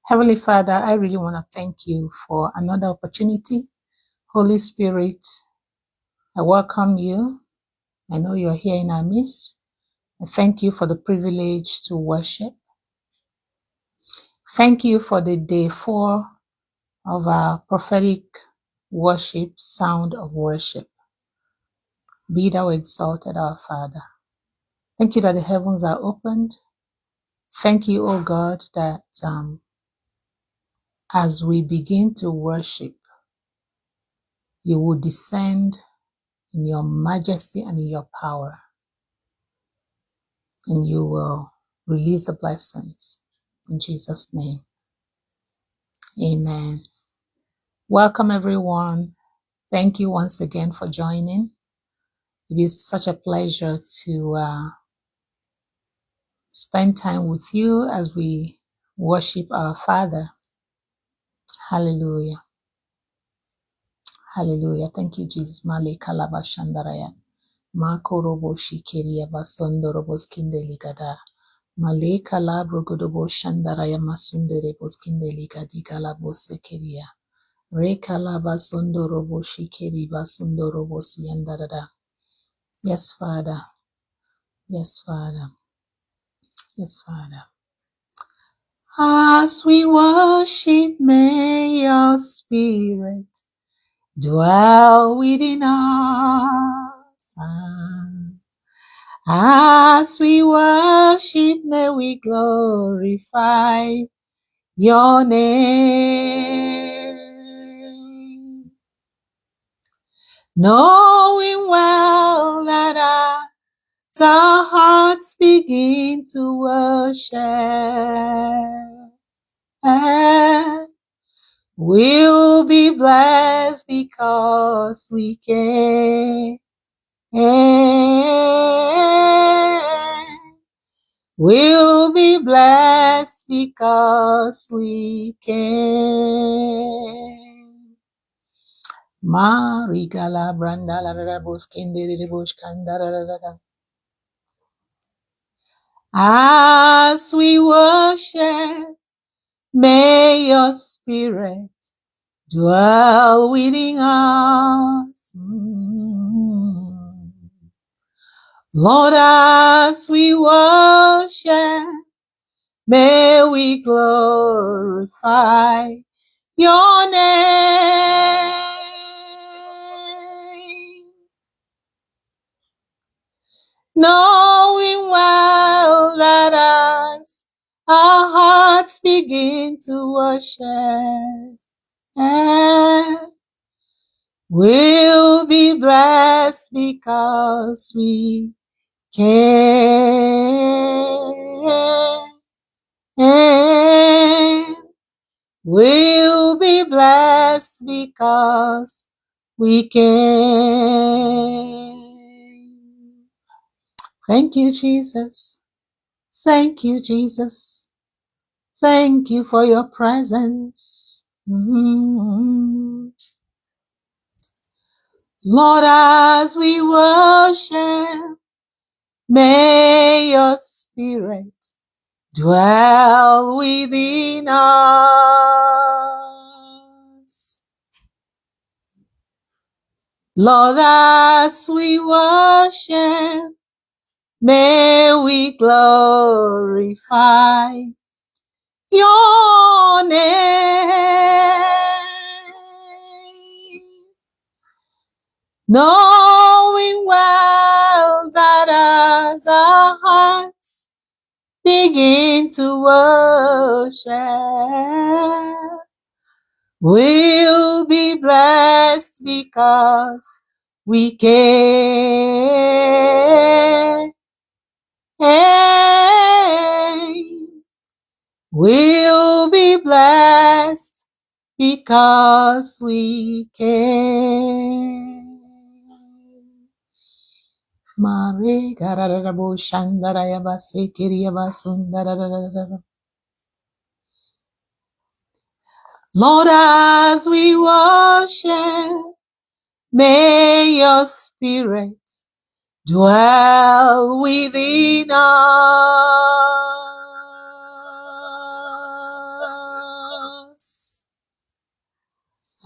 Heavenly Father, I really want to thank you for another opportunity. Holy Spirit, I welcome you. I know you're here in our midst. I thank you for the privilege to worship. Thank you for the day 4 of our prophetic worship, sound of worship. Be thou exalted, our Father. Thank you that the heavens are opened. Thank you, O God, that as we begin to worship, you will descend in your majesty and in your power, and you will release the blessings. In Jesus' name, amen. Welcome, everyone. Thank you once again for joining. It is such a pleasure to spend time with you as we worship our Father. Hallelujah. Hallelujah. Thank you, Jesus. Male kalaba shandaraya. Makorobo shikeria basondorobo skindeli gada. Male kalabro godobo shandaraya masundere boskindeli gadi kalabo sekeria. Re kalaba sondorobo shikeri basundorobo siyandarada. Yes, Father. Yes, Father. Yes, Father. As we worship, may your spirit dwell within us. As we worship, may we glorify your name. Knowing well that as our hearts begin to worship, we'll be blessed because we can. We'll be blessed because we can. Marigala brandala bush. As we worship, may your spirit dwell within us. Lord, as we worship, may we glorify your name. Knowing well that as our hearts begin to worship, we'll be blessed because we can. We'll be blessed because we can. Thank you, Jesus. Thank you, Jesus. Thank you for your presence. Lord, as we worship, may your spirit dwell within us. Lord, as we worship, may we glorify your name. Knowing well that as our hearts begin to worship, we'll be blessed because we can. We'll be blessed because we can. Mare gararabo shandaraya basekiriya basundarararara. Lord, as we worship, may your spirit dwell within us.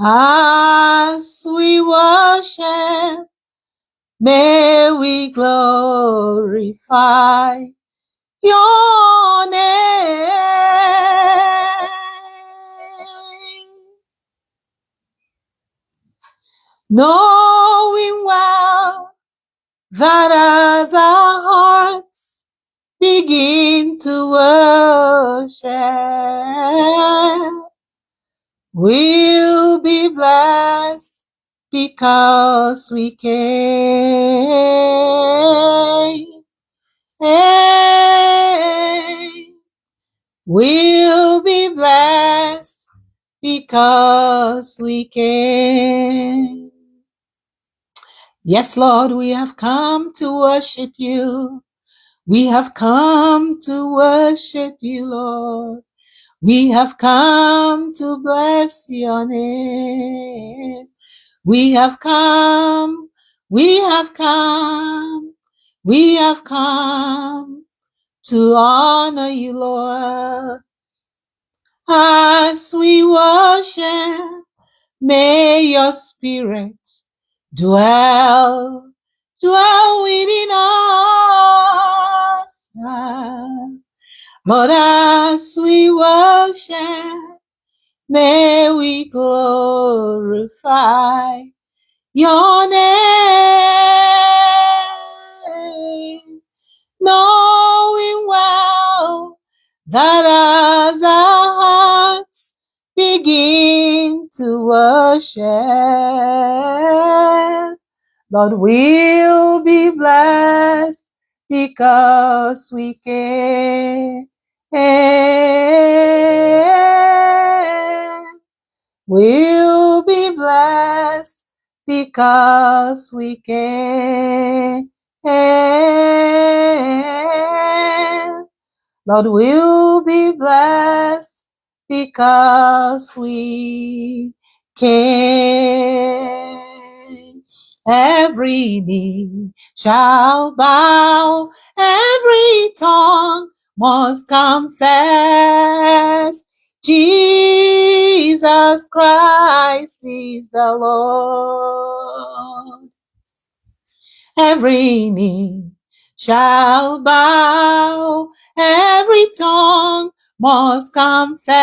As we worship, may we glorify your name, knowing well that as our hearts begin to worship, we'll be blessed because we came. We'll be blessed because we came. Yes, Lord, we have come to worship you. We have come to worship you, Lord. We have come to bless your name. We have come, we have come, we have come to honor you, Lord. As we worship, may your spirit dwell within us. Lord, as we worship, may we glorify your name, knowing well that as our hearts begin to worship, Lord, we'll be blessed because we can. We'll be blessed because we can. Lord, we'll be blessed because we can. Every knee shall bow, every tongue must confess Jesus Christ is the Lord. Every knee shall bow, every tongue must confess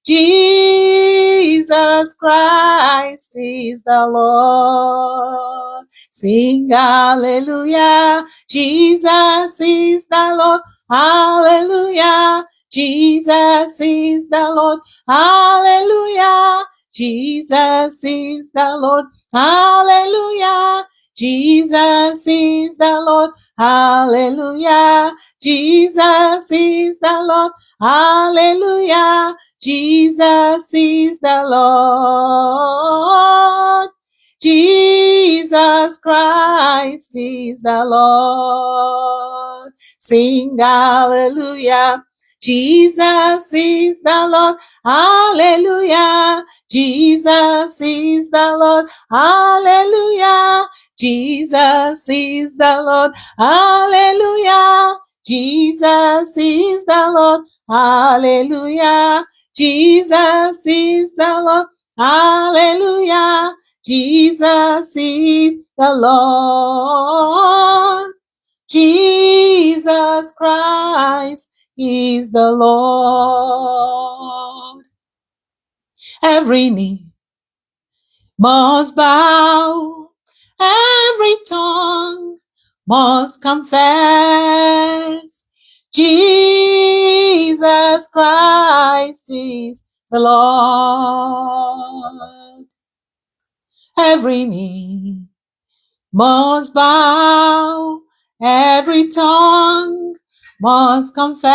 Jesus Christ is the Lord. Sing hallelujah, Jesus is the Lord. Hallelujah, Jesus is the Lord. Hallelujah, Jesus is the Lord. Hallelujah, Jesus is the Lord. Hallelujah, Jesus is the Lord. Hallelujah, Jesus is the Lord. Jesus Christ is the Lord. Sing hallelujah, Jesus is the Lord. Hallelujah, Jesus is the Lord. Hallelujah, Jesus is the Lord. Hallelujah, Jesus is the Lord. Hallelujah, Jesus is the Lord. Hallelujah, Jesus is the Lord. Jesus Christ is the Lord. Every knee must bow, every tongue must confess Jesus Christ is the Lord. Every knee must bow, every tongue must confess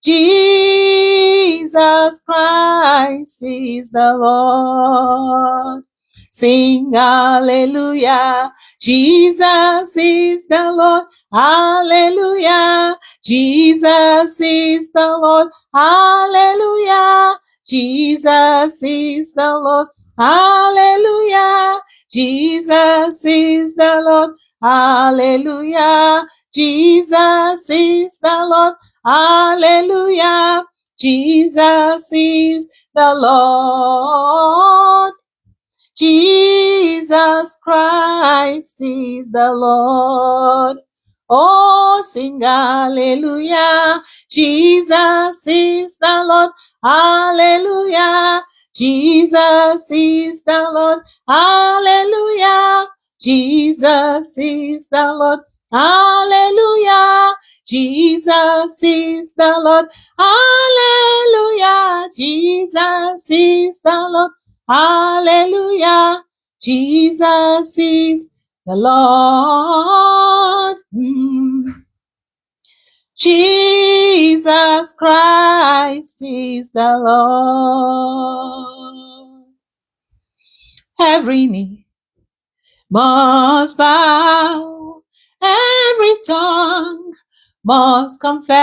Jesus Christ is the Lord. Sing hallelujah, Jesus is the Lord. Hallelujah, Jesus is the Lord. Hallelujah, Jesus is the Lord. Hallelujah, Jesus is the Lord. Hallelujah, Jesus is the Lord. Hallelujah, Jesus is the Lord. Jesus Christ is the Lord. Oh, sing hallelujah. Jesus is the Lord. Hallelujah. Jesus is the Lord. Hallelujah. Jesus is the Lord. Hallelujah. Jesus is the Lord. Hallelujah. Jesus is the Lord. Hallelujah. Jesus is the Lord. Jesus Christ is the Lord. Every knee must bow, every tongue must confess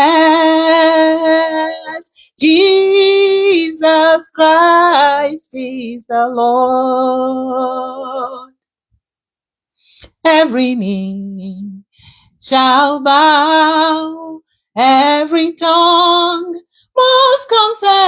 Jesus Christ is the Lord. Every knee shall bow, every tongue must confess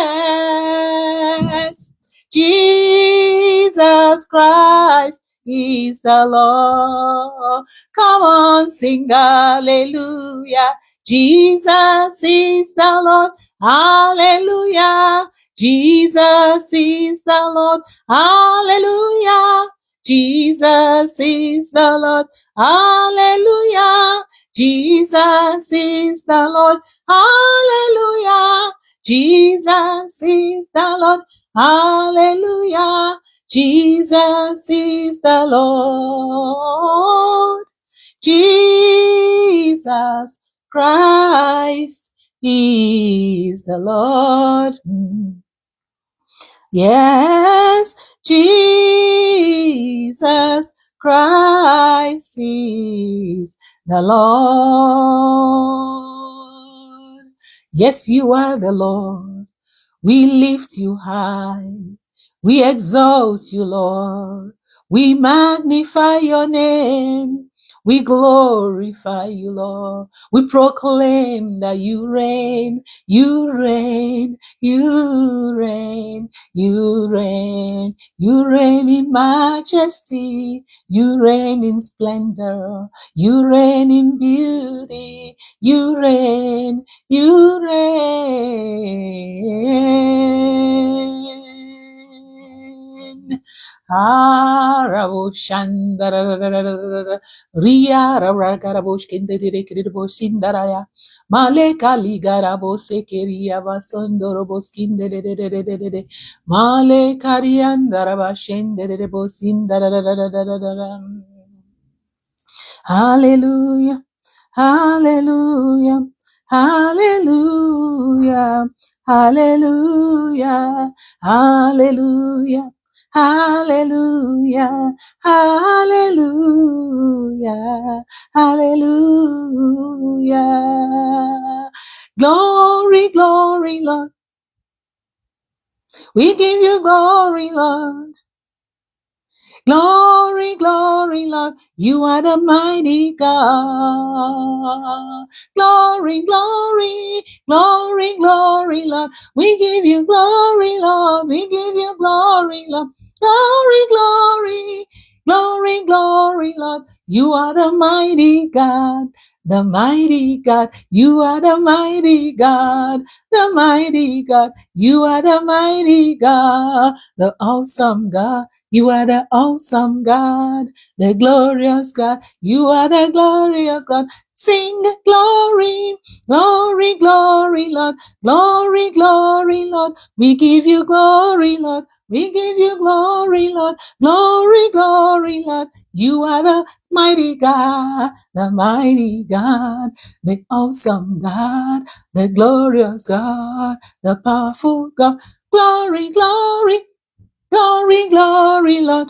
Jesus Christ is the Lord. Come on, sing hallelujah. Jesus is the Lord. Hallelujah. Jesus is the Lord. Hallelujah. Jesus is the Lord. Hallelujah. Jesus is the Lord. Hallelujah. Jesus is the Lord. Hallelujah. Jesus is the Lord. Jesus Christ is the Lord. Yes, Jesus Christ is the Lord. Yes, you are the Lord. We lift you high. We exalt you, Lord. We magnify your name. We glorify you, Lord. We proclaim that you reign, you reign, you reign, you reign, you reign in majesty, you reign in splendor, you reign in beauty, you reign, you reign. Ria Ragarabosh Kinderebosh Sindaraya Maleka Ligarabos Ekeria Basondorobos Kinder Male Kariandarabashenderebos Indara. Hallelujah. Hallelujah, hallelujah, hallelujah, hallelujah, hallelujah, hallelujah, hallelujah. Glory, glory, Lord. We give you glory, Lord. Glory, glory, Lord, you are the mighty God. Glory, glory, glory, glory, Lord, we give you glory, Lord, we give you glory, Lord. Glory, glory, glory, glory, Lord, you are the mighty God. The mighty God, you are the mighty God. The mighty God, you are the mighty God. The awesome God, you are the awesome God, the glorious God. You are the glorious God. Sing glory, glory, glory, Lord. Glory, glory, Lord. We give you glory, Lord. We give you glory, Lord. Glory, glory, Lord. You are the mighty God, the mighty God, the awesome God, the glorious God, the powerful God. Glory, glory. Glory, glory, Lord.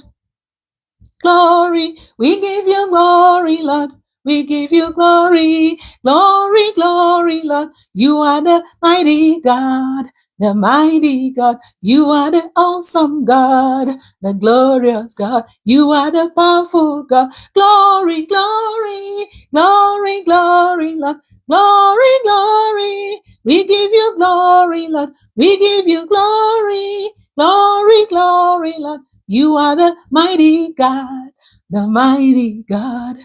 Glory, we give you glory, Lord. We give you glory, glory, glory, Lord. You are the mighty God, the mighty God. You are the awesome God, the glorious God. You are the powerful God. Glory, glory, glory, glory, Lord. Glory, glory, We give you glory, Lord. We give you glory, glory, glory, Lord. You are the mighty God, the mighty God,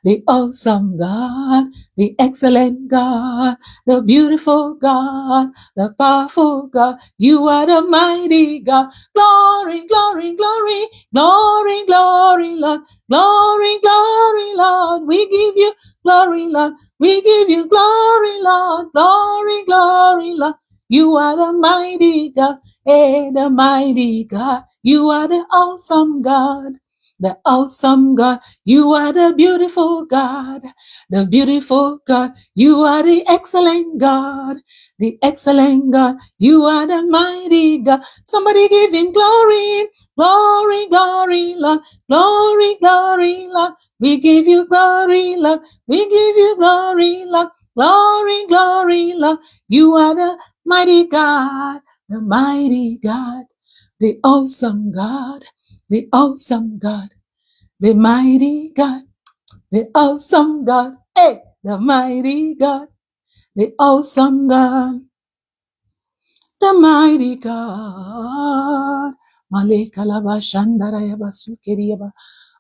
the awesome God, the excellent God, the beautiful God, the powerful God. You are the mighty God. Glory, glory, glory, glory, glory, Lord. Glory, glory, Lord. We give you glory, Lord. We give you glory, Lord. Glory, glory, Lord. You are the mighty God, the mighty God. You are the awesome God, the awesome God. You are the beautiful God, the beautiful God. You are the excellent God, the excellent God. You are the mighty God. Somebody give him glory, glory, glory, Lord. Glory, glory, Lord. We give you glory, Lord. We give you glory, Lord. Glory, glory, Lord. You are the mighty God, the mighty God, the awesome God, the awesome God, the mighty God, the awesome God. Hey, the mighty God, the awesome God, the mighty God. Malekalaba Shandarayaba Sukeriaba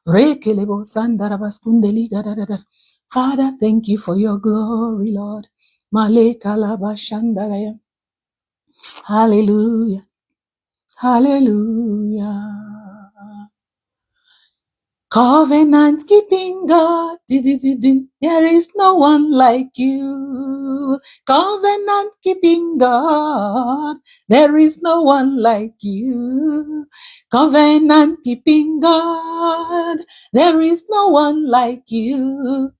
Rekelebo Sandarabas Gadada. Father, thank you for your glory, Lord. Malekalaba Shandaraya. Hallelujah. Hallelujah. Covenant keeping God, there is no one like you. Covenant keeping God, there is no one like you. Covenant keeping God, there is no one like you.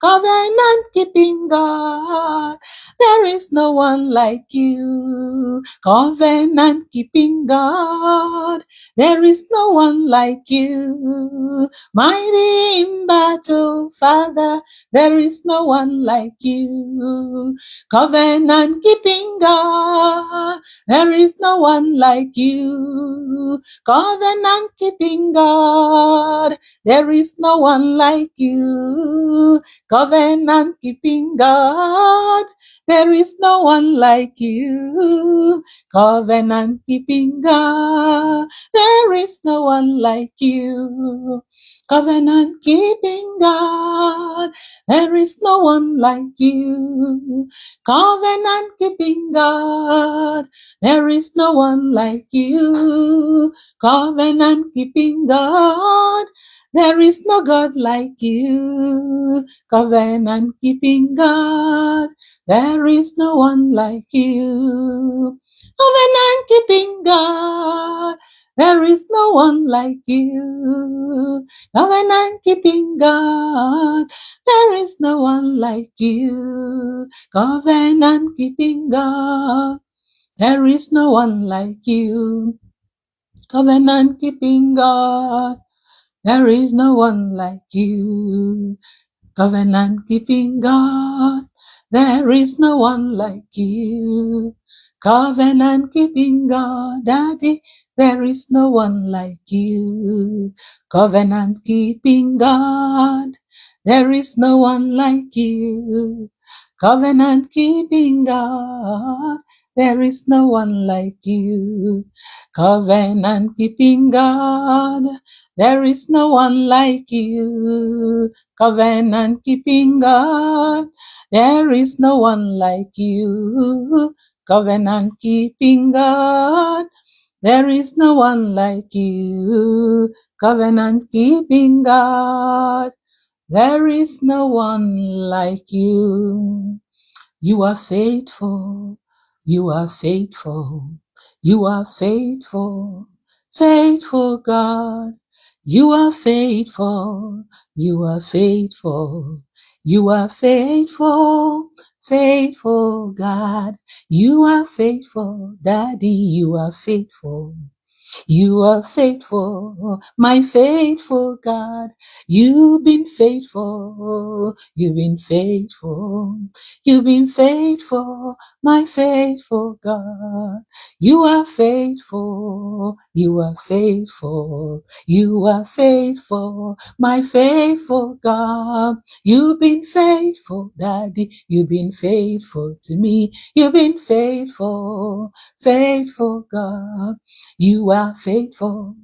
Covenant keeping God, there is no one like you. Covenant keeping God, there is no one like you. Mighty in battle, Father, there is no one like you. Covenant keeping God, there is no one like you. Covenant keeping God, there is no one like you. Covenant keeping God, there is no one like you. Covenant keeping God, there is no one like you. Covenant keeping God, there is no one like you. Covenant keeping God, there is no one like you. Covenant keeping God, there is no God like you. Covenant keeping God, there is no one like you. Covenant keeping God, there is no one like you. Covenant keeping God, there is no one like you. Covenant keeping God, there is no one like you. Covenant keeping God, there is no one like you. Covenant keeping God, there is no one like you. Covenant keeping God, Daddy, there is no one like you. Covenant keeping God, there is no one like you. Covenant keeping God, there is no one like you. Covenant keeping God, there is no one like you. Covenant keeping God, there is no one like you. Covenant keeping God, there is no one like you. Covenant keeping God, there is no one like you. You are faithful. You are faithful. You are faithful. Faithful God. You are faithful. You are faithful. You are faithful. Faithful God. You are faithful. Daddy, you are faithful. You are faithful, my faithful God. You've been faithful, you've been faithful, you've been faithful, my faithful God. You are faithful, you are faithful, you are faithful, my faithful God. You've been faithful, Daddy, you've been faithful to me, you've been faithful, faithful God. You are faithful,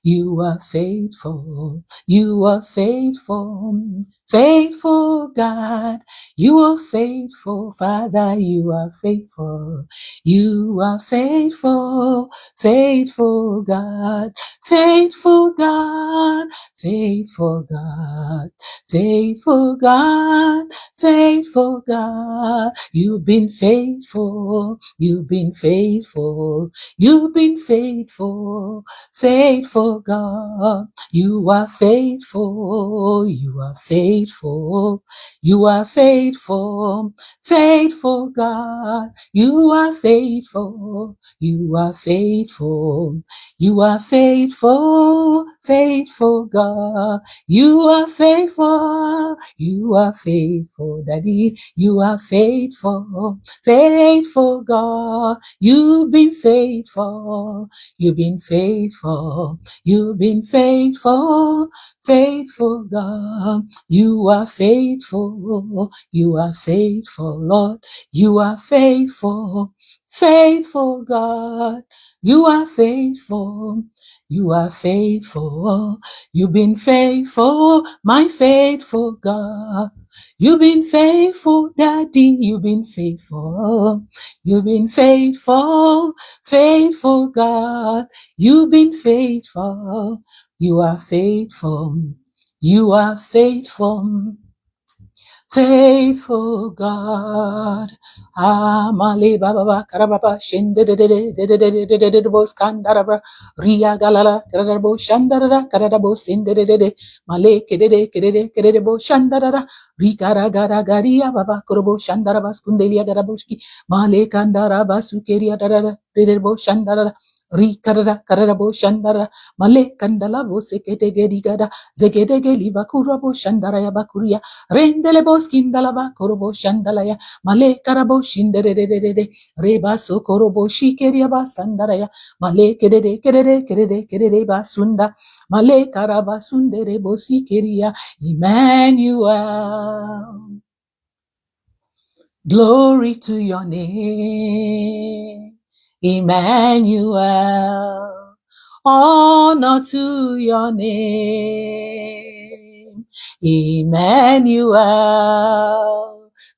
you are faithful, you are faithful, faithful God. You are faithful, Father, you are faithful. You are faithful, faithful God, faithful God, faithful God, faithful God, faithful God. You've been faithful, you've been faithful, you've been faithful, faithful God. You are faithful, you are faithful, you are faithful, faithful God. You are faithful, you are faithful, you are faithful, faithful God. You are faithful, you are faithful, Daddy. You are faithful, faithful God. You've been faithful, you've been faithful, you've been faithful, faithful God. You are faithful, you are faithful, Lord. You are faithful, faithful God. You are faithful, you are faithful. You've been faithful, my faithful God. You've been faithful, Daddy. You've been faithful. You've been faithful, faithful God. You've been faithful. You are faithful. You are faithful. Faithful God. Amale baba karababa shinde de bos kandarabra ria galala karabo shandara karabo sinde de male kede bo shandara rikara gara garia baba kurbo shandara baskundelia garaboski male kandara basukeria dara de bo shandara Rikarada karabo shandara male kandala bo sekete gerigada zegede geli bakura bo shandara ya bakuria rendele bo skindala ba korobo shandala ya male karabo shindere de reba so korobo shikeria ba sandara ya male kedede ba sunda male karaba sundere bo sikeria Emmanuel. Glory to your name, Emmanuel. Honor to your name, Emmanuel.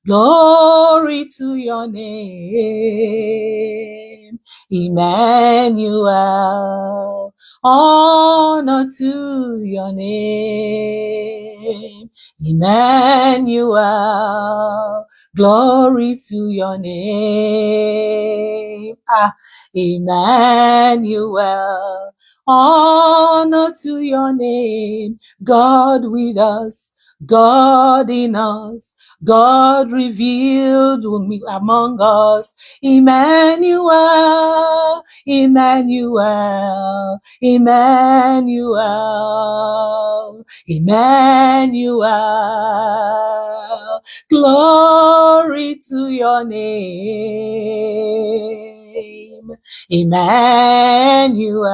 Glory to your name, Emmanuel. Honor to your name, Emmanuel. Glory to your name, Emmanuel. Honor to your name, God with us, God in us, God revealed among us, Emmanuel, Emmanuel, Emmanuel, Emmanuel. Glory to your name, Emmanuel.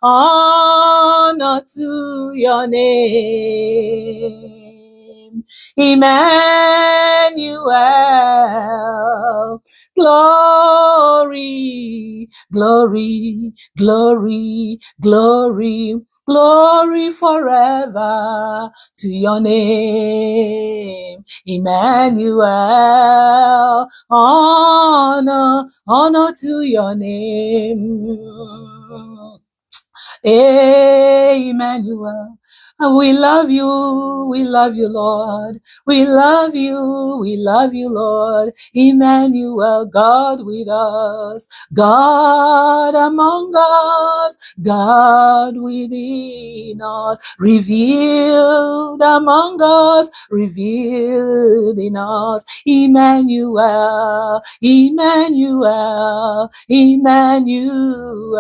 Honor to your name, Emmanuel. Glory, glory, glory, glory, glory forever to your name, Emmanuel. Honor, honor to your name, Emmanuel. We love you, Lord. We love you, Lord. Emmanuel, God with us, God among us, God within us, revealed among us, revealed in us. Emmanuel, Emmanuel, Emmanuel,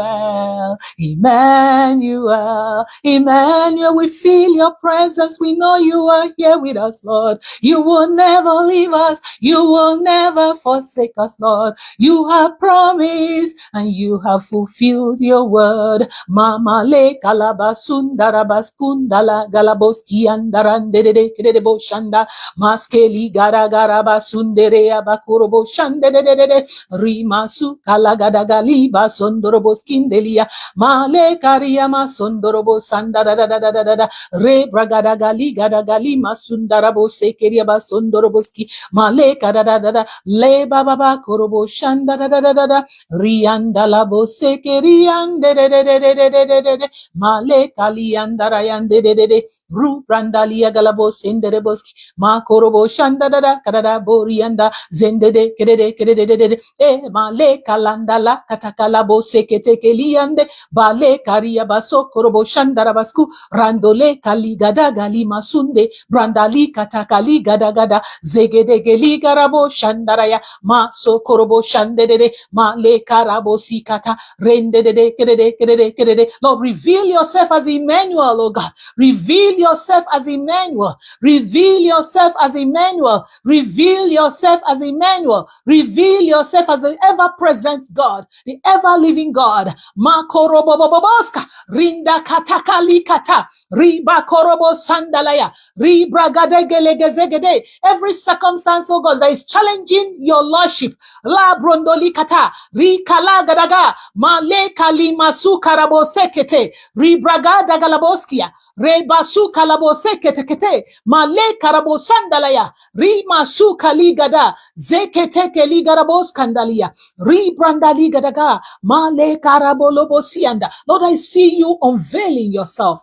Emmanuel, Emmanuel. We feel your presence. We know you are here with us, Lord. You will never leave us. You will never forsake us, Lord. You have promised and you have fulfilled your word. Mama le kalabasundara baskundala galaboski andarande de boshanda maskeli gara gara basundere abakurobo shande de rima su kalagada galiba sondorobo skindelia male kariyama sondorobo sandara da re bragada gali gada gali masundarabo sekeria basondoroboski male kada le baba korobo shanda da rianda labo sekeriande de male kaliandara yande de ru brandalia galabo sendereboski ma korobo shanda da kada borianda zende de kede e male kalandala katakala bo sekete keliande bale karia baso korobo shandara basku randole kali gada gali masunde brandali katakali gada gada zegede geli garabo shandaraya ma so korobo shandede ma le karabo sikata rende de kede. Lord, reveal yourself as Emmanuel, oh God. Reveal yourself as Emmanuel. Reveal yourself as Emmanuel. Reveal yourself as Emmanuel. Reveal yourself as the ever-present God, the ever-living God. Ma korobo boboboska rinda katakali kata riba korobo sandalaya ribra gadegelegezegede. Every circumstance, oh God, that is challenging your lordship. La brondoli kata rikala gadaga male kalima su karabo sekete ribraga dagalaboskia reba su kalabo sekete kete male karabo sandalaya rima su kaligada zekete keligarabos kandalia ribrandali gadaga male karabolobo sianda. Lord, I see you unveiling yourself.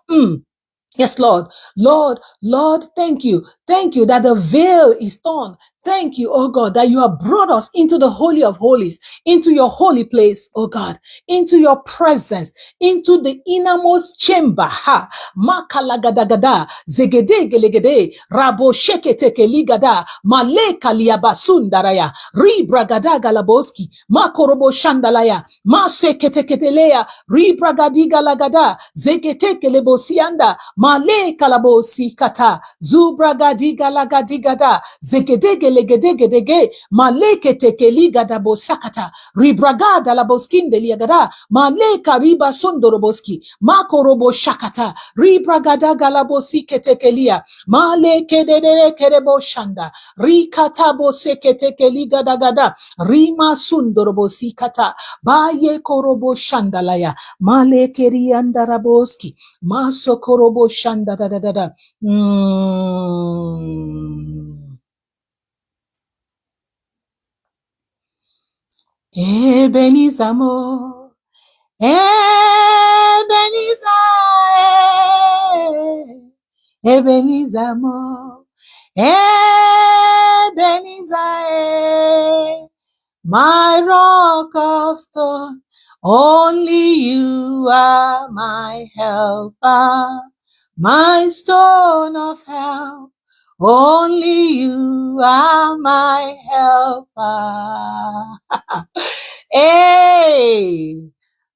Yes, Lord. Lord, thank you. Thank you that the veil is torn. Thank you, oh God, that you have brought us into the Holy of Holies, into your holy place, oh God, into your presence, into the innermost chamber. Ha, makalagadagada, zegede gelegede, rabo shekete keligada, maleka liabasundaraya, ribragada galaboski, makorobo shandalaya, masekete ketelea, ribragadiga lagada, zegete kelebosianda, male kalabosi kata, zubragadiga lagadigada, zegedege legedegedege maleke tekeli gadabo sakata ribragada laboskinde liagada maleka riba sondoroboski makorobo shakata ribragada galabosi ketekelia maleke dedere kerebo shanda rikatabo seketekeli gadagada rima sundorobosi kata baye korobo shandalaya maleke riandaraboski maso korobo shanda da. Ebenezer mo, Ebenezer mo, Ebenezer, my rock of stone, only you are my helper, my stone of help. Only you are my helper. Hey,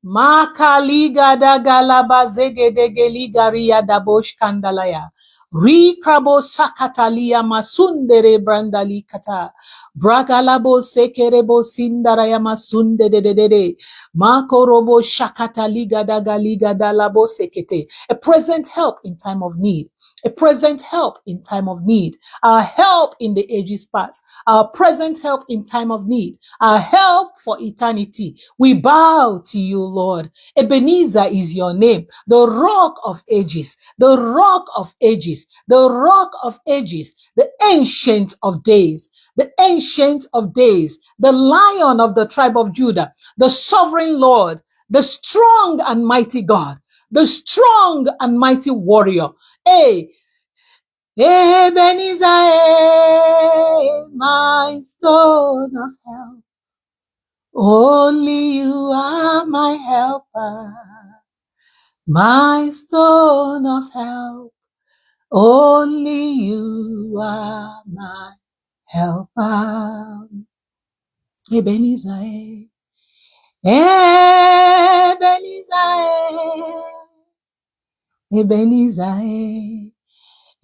Makaliga da galaba zegedegeliga ria da bosh kandalaya. Rikrabo sakatalia masundere brandali kata. Bragalabo sekerebo sindaraya masunde de. Makorobo shakataliga da galiga da labo sekete. A present help in time of need. A present help in time of need. Our help in the ages past. Our present help in time of need. Our help for eternity. We bow to you, Lord. Ebenezer is your name. The rock of ages. The rock of ages. The rock of ages. The ancient of days. The ancient of days. The lion of the tribe of Judah. The sovereign Lord. The strong and mighty God. the strong and mighty warrior. Hey, Ebenezer, my stone of help. Only you are my helper, my stone of help. Only you are my helper. Ebenezer, Ebenezer, Ebenezer,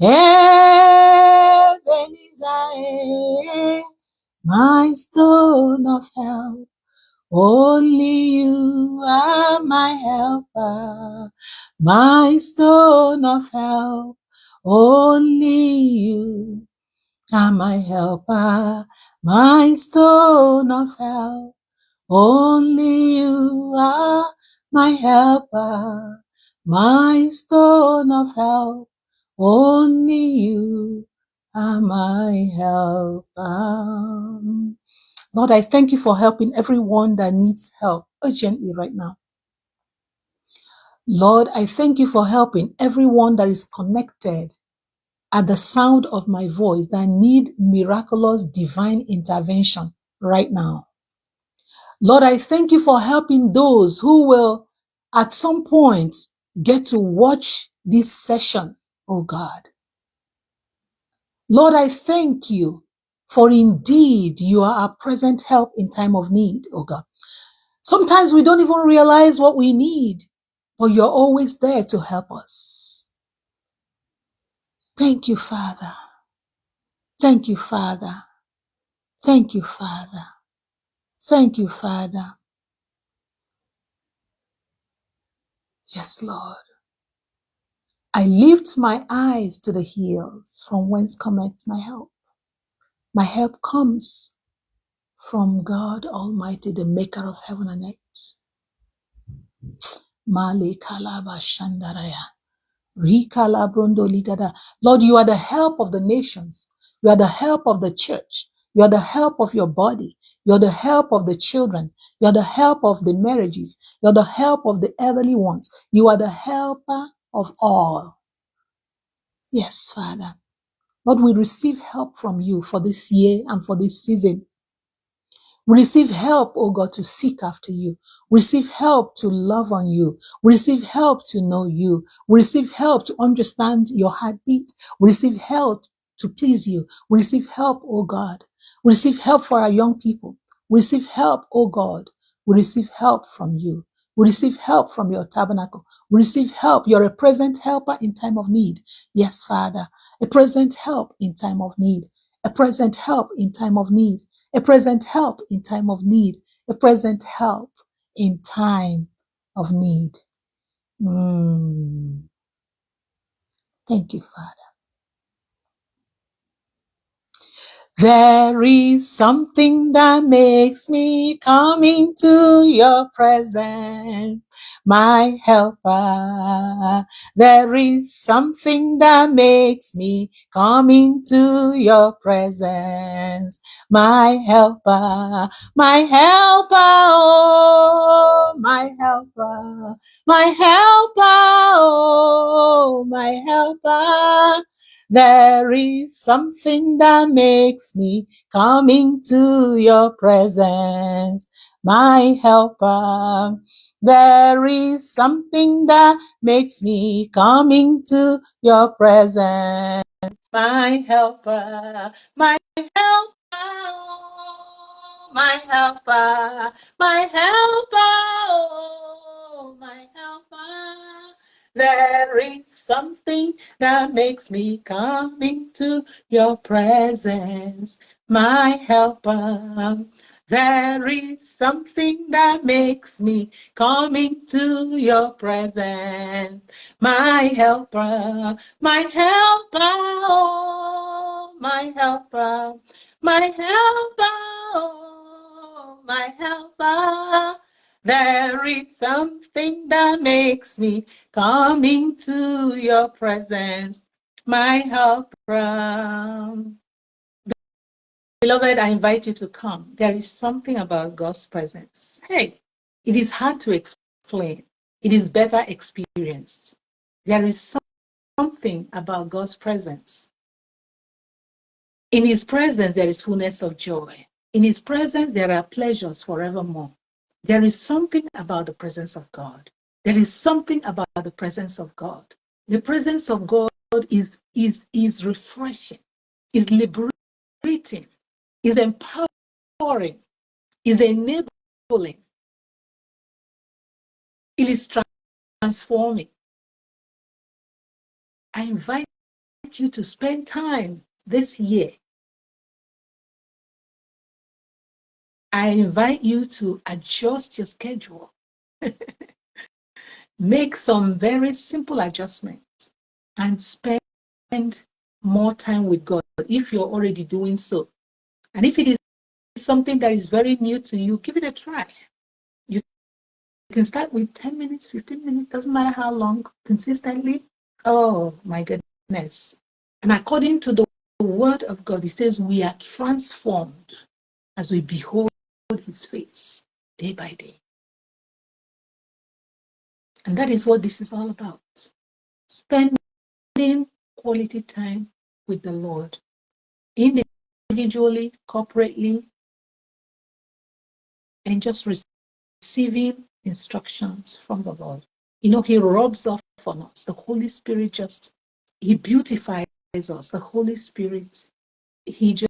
Ebenezer, my stone of help. Only you are my helper, my stone of help. Only you are my helper, my stone of help. Only you are my helper, my stone of help. Only you are my helper. Lord, I thank you for helping everyone that needs help urgently right now. Lord, I thank you for helping everyone that is connected at the sound of my voice that need miraculous divine intervention right now. Lord, I thank you for helping those who will at some point get to watch this session, oh God. Lord, I thank you for indeed you are our present help in time of need, oh God. Sometimes we don't even realize what we need, but you're always there to help us. Thank you, Father. Thank you, Father. Thank you, Father. Thank you, Father. Yes, Lord. I lift my eyes to the hills from whence cometh my help. My help comes from God Almighty, the maker of heaven and earth. Mali kalaba shandaraya. Lord, you are the help of the nations. You are the help of the church. You are the help of your body. You are the help of the children. You are the help of the marriages. You are the help of the elderly ones. You are the helper of all. Yes, Father. Lord, we receive help from you for this year and for this season. We receive help, oh God, to seek after you. We receive help to love on you. We receive help to know you. We receive help to understand your heartbeat. We receive help to please you. We receive help, oh God. We receive help for our young people. We receive help, oh God. We receive help from you. We receive help from your tabernacle. We receive help. You're a present helper in time of need. Yes, Father, a present help in time of need. A present help in time of need. A present help in time of need. A present help in time of need. Thank you, Father. There is something that makes me come into your presence, my helper. There is something that makes me come into your presence, my helper, my helper, oh, my helper, my helper, oh, my helper. There is something that makes me come into your presence, my helper. There is something that makes me come into your presence, my helper, my helper, oh, my helper, my helper, oh, my helper. There is something that makes me come into your presence, my helper. There is something that makes me come into your presence, my helper, my helper, oh, my helper, my helper, oh, my helper. There is something that makes me come into your presence, my helper. Beloved, I invite you to come. There is something about God's presence. Hey, it is hard to explain. It is better experienced. There is something about God's presence. In his presence, there is fullness of joy. In his presence, there are pleasures forevermore. There is something about the presence of God. There is something about the presence of God. The presence of God is refreshing, is liberating, is empowering, is enabling. It is transforming. I invite you to spend time this year. I invite you to adjust your schedule. Make some very simple adjustments and spend more time with God if you're already doing so. And if it is something that is very new to you, give it a try. You can start with 10 minutes, 15 minutes, doesn't matter how long, consistently. Oh my goodness. And according to the word of God, it says we are transformed as we behold his face day by day. And that is what this is all about. Spending quality time with the Lord, individually, corporately, and just receiving instructions from the Lord. You know, he rubs off on us. The Holy Spirit he beautifies us. The Holy Spirit, he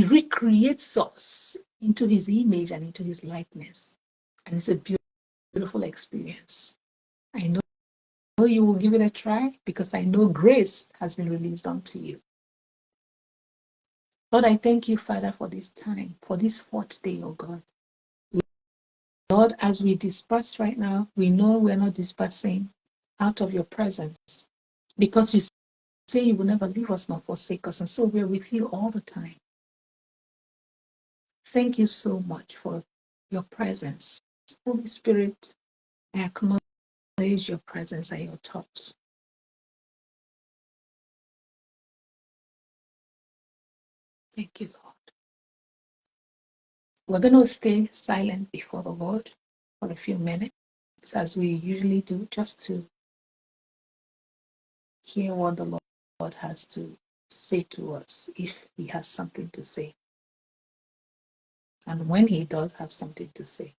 recreates us into his image and into his likeness. And it's a beautiful experience. I know you will give it a try because I know grace has been released unto you. Lord, I thank you, Father, for this time, for this fourth day, oh God. Lord, as we disperse right now, we know we're not dispersing out of your presence because you say you will never leave us nor forsake us, and so we're with you all the time. Thank you so much for your presence. Holy Spirit, I acknowledge your presence and your touch. Thank you, Lord. We're going to stay silent before the Lord for a few minutes, as we usually do, just to hear what the Lord has to say to us, if he has something to say. And when he does have something to say.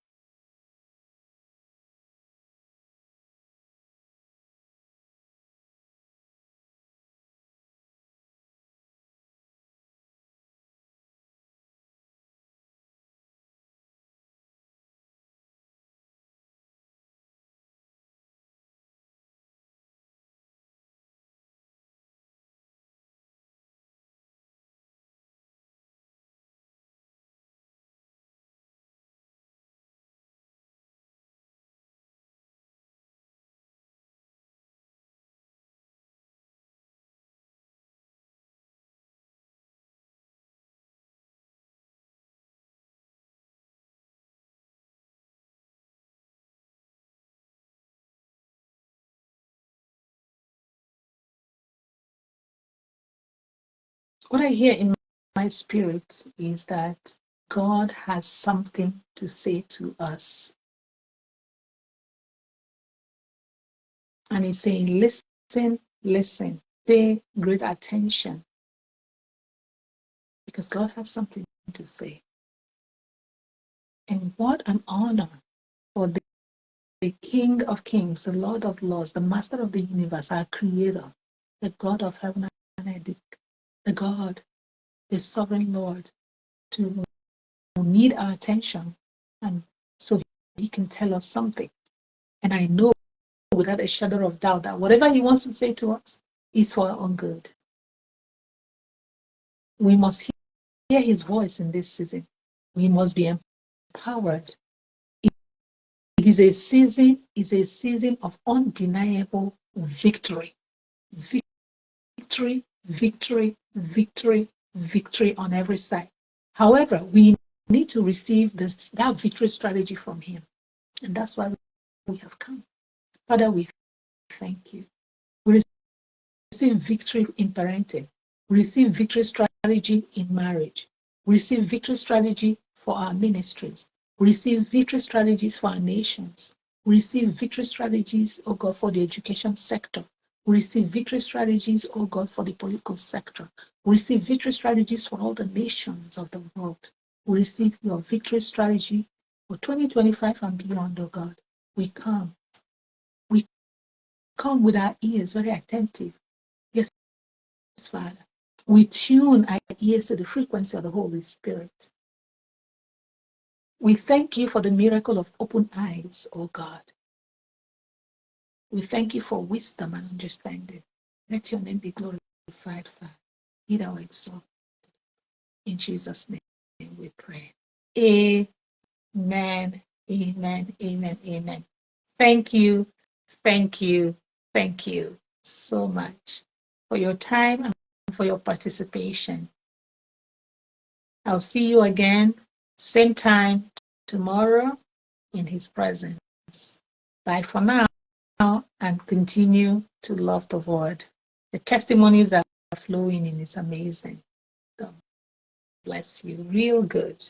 What I hear in my spirit is that God has something to say to us. And he's saying, listen, listen, pay great attention. Because God has something to say. And what an honor for the King of Kings, the Lord of Lords, the Master of the universe, our Creator, the God of heaven and earth, the God, the Sovereign Lord, to need our attention, and so he can tell us something. And I know without a shadow of doubt that whatever he wants to say to us is for our own good. We must hear his voice in this season. We must be empowered. It is a season of undeniable victory. Victory, victory, victory, victory on every side. However, we need to receive that victory strategy from him. And that's why we have come. Father, we thank you. We receive victory in parenting. We receive victory strategy in marriage. We receive victory strategy for our ministries. We receive victory strategies for our nations. We receive victory strategies, oh God, for the education sector. We receive victory strategies, oh God, for the political sector. We receive victory strategies for all the nations of the world. We receive your victory strategy for 2025 and beyond, oh God. We come with our ears very attentive. Yes, Father. We tune our ears to the frequency of the Holy Spirit. We thank you for the miracle of open eyes, oh God. We thank you for wisdom and understanding. Let your name be glorified, Father. Be thou exalted. In Jesus' name we pray. Amen. Amen. Amen. Amen. Thank you. Thank you. Thank you so much for your time and for your participation. I'll see you again, same time tomorrow in His presence. Bye for now, and continue to love the Word. The testimonies are flowing in. It's amazing. God bless you. Real good.